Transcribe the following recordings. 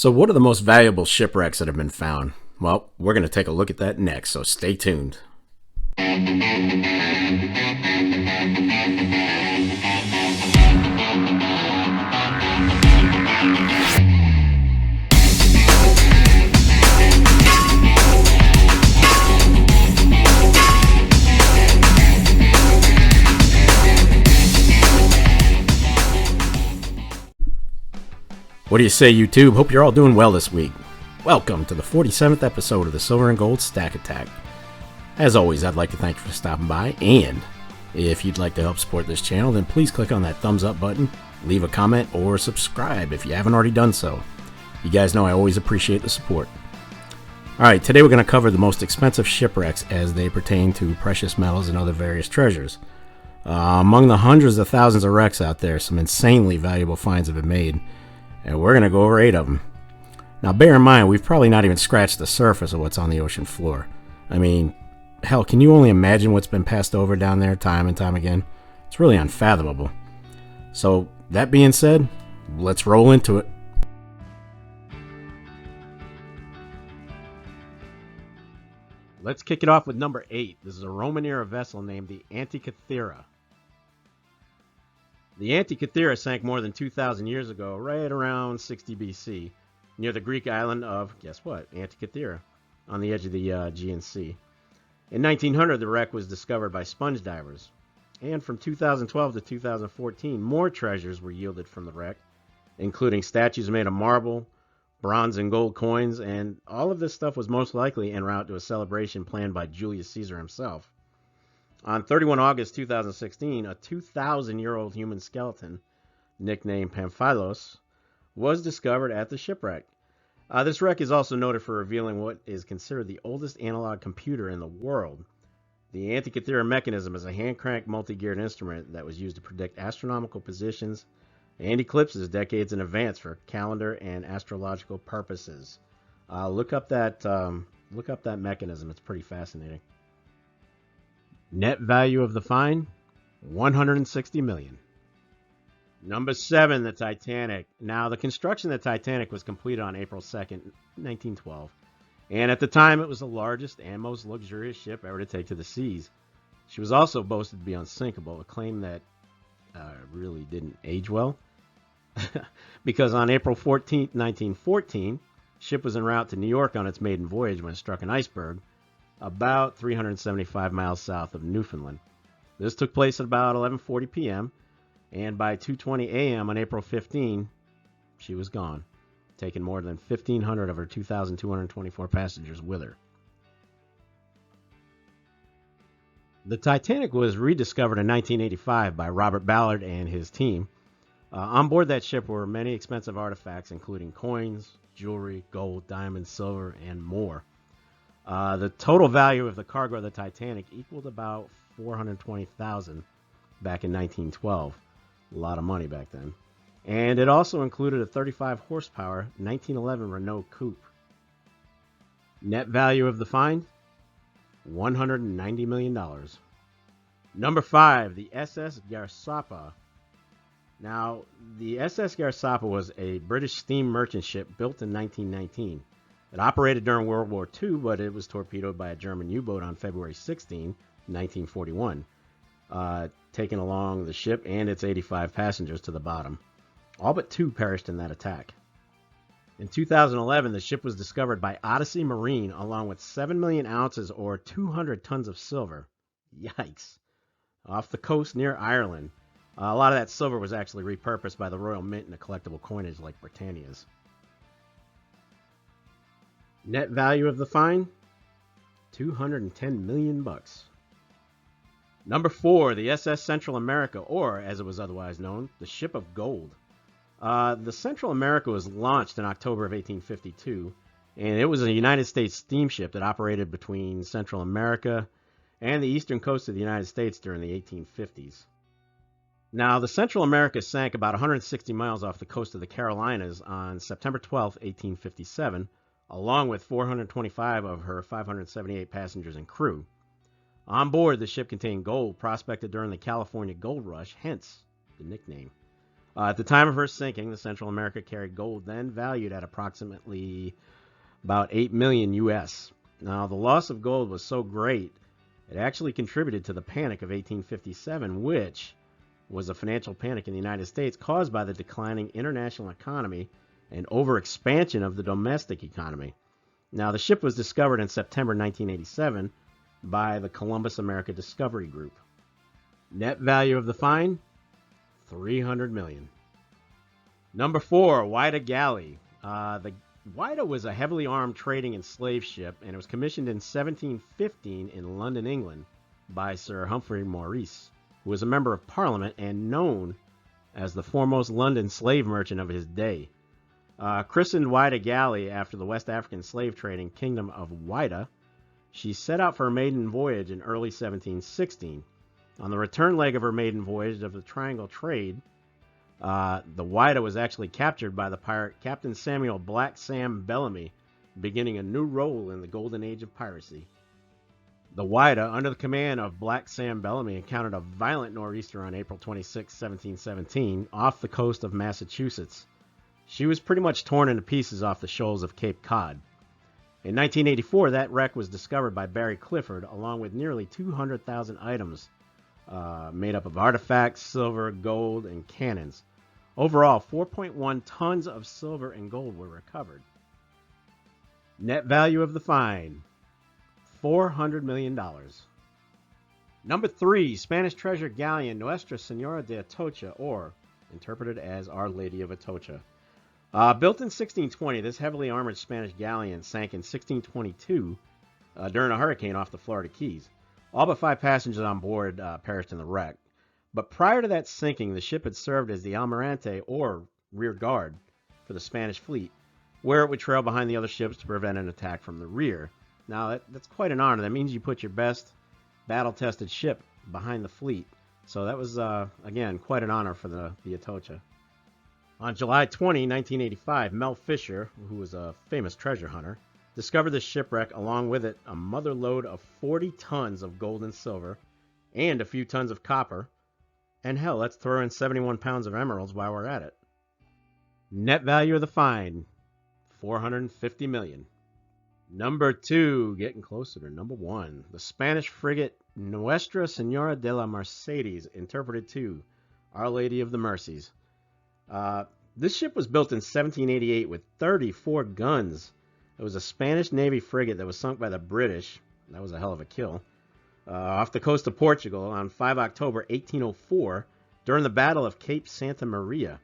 So what are the most valuable shipwrecks that have been found? Well, we're going to take a look at that next, so stay tuned. What do you say, YouTube? Hope you're all doing well this week. Welcome to the 47th episode of the Silver and Gold Stack Attack. As always, I'd like to thank you for stopping by, and if you'd like to help support this channel, then please click on that thumbs up button, leave a comment, or subscribe if you haven't already done so. You guys know I always appreciate the support. Alright, today we're going to cover the most expensive shipwrecks as they pertain to precious metals and other various treasures. Among the hundreds of thousands of wrecks out there, some insanely valuable finds have been made, and we're going to go over 8 of them. Now bear in mind, we've probably not even scratched the surface of what's on the ocean floor. I mean, hell, can you only imagine what's been passed over down there time and time again? It's really unfathomable. So, that being said, let's roll into it. Let's kick it off with number 8. This is a Roman-era vessel named the Antikythera. The Antikythera sank more than 2,000 years ago, right around 60 BC, near the Greek island of, guess what, Antikythera, on the edge of the Aegean Sea. In 1900, the wreck was discovered by sponge divers, and from 2012 to 2014, more treasures were yielded from the wreck, including statues made of marble, bronze and gold coins, and all of this stuff was most likely en route to a celebration planned by Julius Caesar himself. On 31 August 2016, a 2,000-year-old human skeleton, nicknamed Pamphilos, was discovered at the shipwreck. This wreck is also noted for revealing what is considered the oldest analog computer in the world. The Antikythera mechanism is a hand-cranked multi-geared instrument that was used to predict astronomical positions and eclipses decades in advance for calendar and astrological purposes. Look up that mechanism. It's pretty fascinating. Net value of the find, $160 million. Number 7, the Titanic. Now, the construction of the Titanic was completed on April 2nd, 1912. And at the time, it was the largest and most luxurious ship ever to take to the seas. She was also boasted to be unsinkable, a claim that really didn't age well. Because on April 14th, 1914, the ship was en route to New York on its maiden voyage when it struck an iceberg about 375 miles south of Newfoundland. This took place at about 11:40 p.m., and by 2:20 a.m. on April 15, she was gone, taking more than 1,500 of her 2,224 passengers with her. The Titanic was rediscovered in 1985 by Robert Ballard and his team. On board that ship were many expensive artifacts, including coins, jewelry, gold, diamonds, silver, and more. The total value of the cargo of the Titanic equaled about $420,000 back in 1912. A lot of money back then. And it also included a 35 horsepower 1911 Renault Coupe. Net value of the find, $190 million. Number 5, the SS Garsapa. Now, the SS Garsapa was a British steam merchant ship built in 1919. It operated during World War II, but it was torpedoed by a German U-boat on February 16, 1941, taking along the ship and its 85 passengers to the bottom. All but 2 perished in that attack. In 2011, the ship was discovered by Odyssey Marine along with 7 million ounces or 200 tons of silver. Yikes. Off the coast near Ireland. A lot of that silver was actually repurposed by the Royal Mint into collectible coinage like Britannia's. Net value of the find, $210 million. Number 4, the SS Central America, or as it was otherwise known, the Ship of Gold. The Central America was launched in October of 1852, and it was a United States steamship that operated between Central America and the eastern coast of the United States during the 1850s. Now, the Central America sank about 160 miles off the coast of the Carolinas on September 12, 1857, along with 425 of her 578 passengers and crew. On board, the ship contained gold prospected during the California Gold Rush, hence the nickname. At the time of her sinking, the Central America carried gold then valued at approximately about 8 million US. Now, the loss of gold was so great, it actually contributed to the Panic of 1857, which was a financial panic in the United States caused by the declining international economy and overexpansion of the domestic economy. Now, the ship was discovered in September 1987 by the Columbus America Discovery Group. Net value of the find, $300 million. Number 4, Whydah Galley. The Whydah was a heavily armed trading and slave ship, and it was commissioned in 1715 in London, England, by Sir Humphrey Maurice, who was a member of Parliament and known as the foremost London slave merchant of his day. Christened Whydah Galley after the West African slave trading kingdom of Whydah, she set out for her maiden voyage in early 1716. On the return leg of her maiden voyage of the Triangle Trade, the Whydah was actually captured by the pirate Captain Samuel Black Sam Bellamy, beginning a new role in the golden age of piracy. The Whydah, under the command of Black Sam Bellamy, encountered a violent nor'easter on April 26, 1717, off the coast of Massachusetts. She was pretty much torn into pieces off the shoals of Cape Cod. In 1984, that wreck was discovered by Barry Clifford, along with nearly 200,000 items made up of artifacts, silver, gold, and cannons. Overall, 4.1 tons of silver and gold were recovered. Net value of the find, $400 million. Number 3, Spanish treasure galleon Nuestra, Señora de Atocha, or interpreted as Our Lady of Atocha. Built in 1620, this heavily armored Spanish galleon sank in 1622 during a hurricane off the Florida Keys. All but 5 passengers on board perished in the wreck. But prior to that sinking, the ship had served as the almirante, or rear guard, for the Spanish fleet, where it would trail behind the other ships to prevent an attack from the rear. Now, that's quite an honor. That means you put your best battle-tested ship behind the fleet. So that was, again, quite an honor for the Atocha. On July 20, 1985, Mel Fisher, who was a famous treasure hunter, discovered the shipwreck, along with it a mother lode of 40 tons of gold and silver, and a few tons of copper. And hell, let's throw in 71 pounds of emeralds while we're at it. Net value of the find, $450 million. Number 2, getting closer to number 1, the Spanish frigate Nuestra, Señora de la Mercedes, interpreted to Our Lady of the Mercies. This ship was built in 1788 with 34 guns. It was a Spanish Navy frigate that was sunk by the British. That was a hell of a kill. Off the coast of Portugal on 5 October 1804 during the Battle of Cape Santa Maria.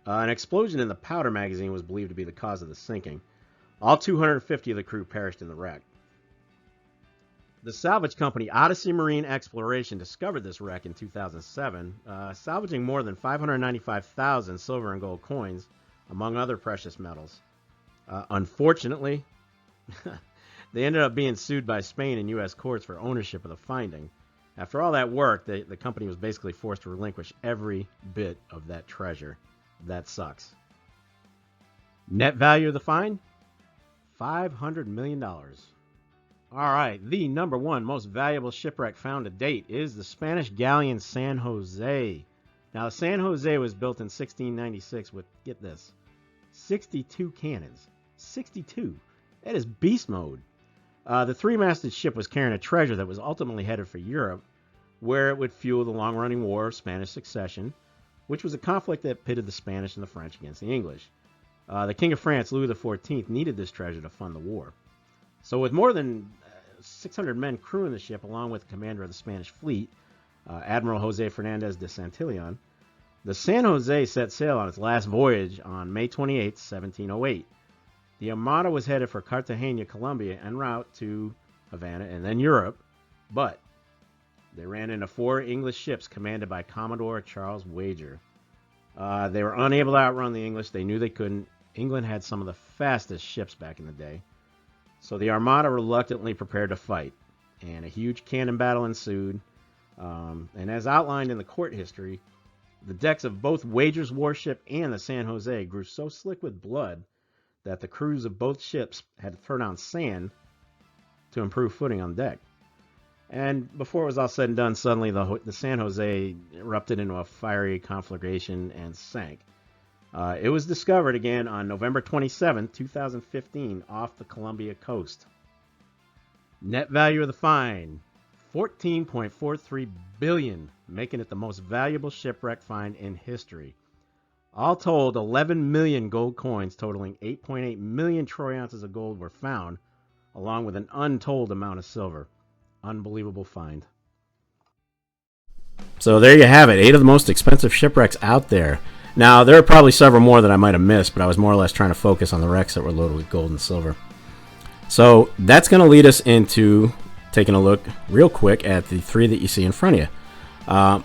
An explosion in the powder magazine was believed to be the cause of the sinking. All 250 of the crew perished in the wreck. The salvage company Odyssey Marine Exploration discovered this wreck in 2007, salvaging more than 595,000 silver and gold coins, among other precious metals. Unfortunately, they ended up being sued by Spain in U.S. courts for ownership of the finding. After all that work, the company was basically forced to relinquish every bit of that treasure. That sucks. Net value of the find? $500 million. All right, the number 1 most valuable shipwreck found to date is the Spanish galleon San Jose. Now, the San Jose was built in 1696 with, get this, 62 cannons. 62. That is beast mode. The 3-masted ship was carrying a treasure that was ultimately headed for Europe, where it would fuel the long-running War of Spanish Succession, which was a conflict that pitted the Spanish and the French against the English. The King of France, Louis XIV, needed this treasure to fund the war. So with more than 600 men crewing the ship, along with the commander of the Spanish fleet, Admiral Jose Fernandez de Santillon, the San Jose set sail on its last voyage on May 28, 1708. The Armada was headed for Cartagena, Colombia, en route to Havana and then Europe, but they ran into 4 English ships commanded by Commodore Charles Wager. They were unable to outrun the English. They knew they couldn't. England had some of the fastest ships back in the day. So the Armada reluctantly prepared to fight, and a huge cannon battle ensued. And as outlined in the court history, the decks of both Wager's warship and the San Jose grew so slick with blood that the crews of both ships had to throw down sand to improve footing on deck. And before it was all said and done, suddenly the San Jose erupted into a fiery conflagration and sank. It was discovered again on November 27, 2015, off the Colombia coast. Net value of the find, $14.43 billion, making it the most valuable shipwreck find in history. All told, 11 million gold coins totaling 8.8 million troy ounces of gold were found, along with an untold amount of silver. Unbelievable find. So there you have it, 8 of the most expensive shipwrecks out there. Now, there are probably several more that I might have missed, but I was more or less trying to focus on the wrecks that were loaded with gold and silver. So that's going to lead us into taking a look real quick at the 3 that you see in front of you.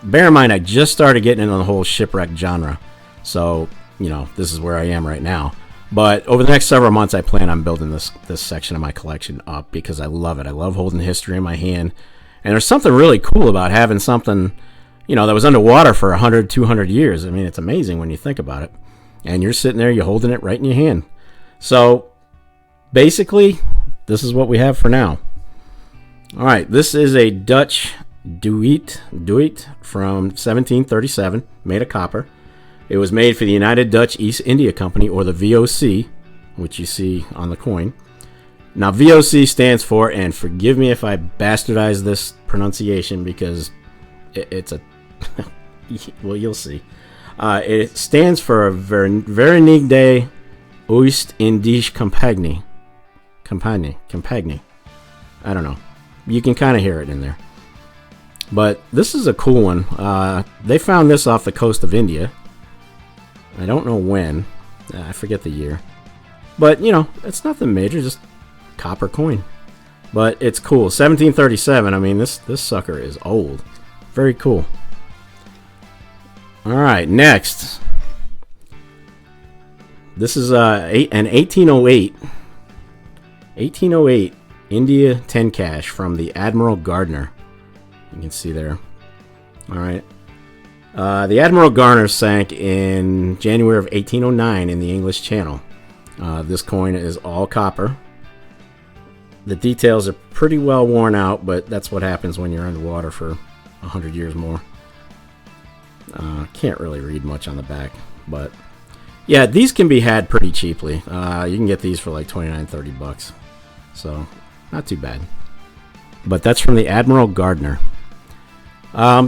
Bear in mind, I just started getting into the whole shipwreck genre. So, this is where I am right now. But over the next several months, I plan on building this section of my collection up because I love it. I love holding history in my hand. And there's something really cool about having something, that was underwater for 100, 200 years. I mean, it's amazing when you think about it. And you're sitting there, you're holding it right in your hand. So, basically, this is what we have for now. All right, this is a Dutch Duit from 1737, made of copper. It was made for the United Dutch East India Company, or the VOC, which you see on the coin. Now, VOC stands for, and forgive me if I bastardize this pronunciation because it's a... well, you'll see. It stands for Verenigde Oost-Indische Compagnie. Compagnie. I don't know. You can kind of hear it in there. But this is a cool one. They found this off the coast of India. I don't know when. I forget the year. But, it's nothing major, just copper coin. But it's cool. 1737, I mean, this sucker is old. Very cool. Alright, next. This is an 1808 India 10 cash from the Admiral Gardner. You can see there. Alright. The Admiral Gardner sank in January of 1809 in the English Channel. This coin is all copper. The details are pretty well worn out, but that's what happens when you're underwater for 100 years more. Can't really read much on the back, but yeah, these can be had pretty cheaply. You can get these for like $29-30, so not too bad. But that's from the Admiral Gardner.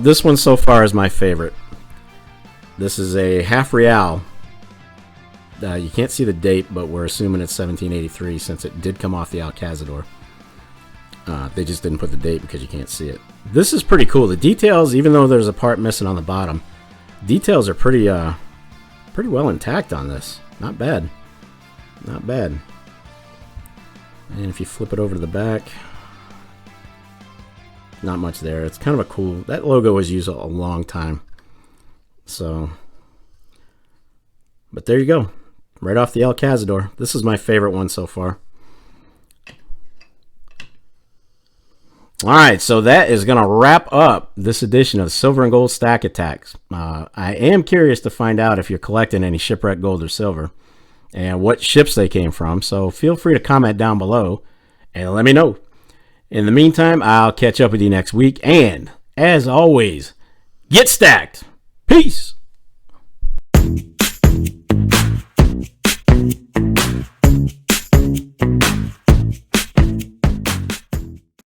This one so far is my favorite. This is a half real. You can't see the date, but we're assuming it's 1783 since it did come off the Alcazador. They just didn't put the date because you can't see it. This is pretty cool. The details, even though there's a part missing on the bottom, details are pretty well intact on this. Not bad. Not bad. And if you flip it over to the back, not much there. It's kind of a cool... That logo was used a long time. So... But there you go. Right off the Alcazador. This is my favorite one so far. Alright, so that is going to wrap up this edition of Silver and Gold Stack Attacks. I am curious to find out if you're collecting any shipwreck gold or silver and what ships they came from, so feel free to comment down below and let me know. In the meantime, I'll catch up with you next week, and as always, get stacked. Peace!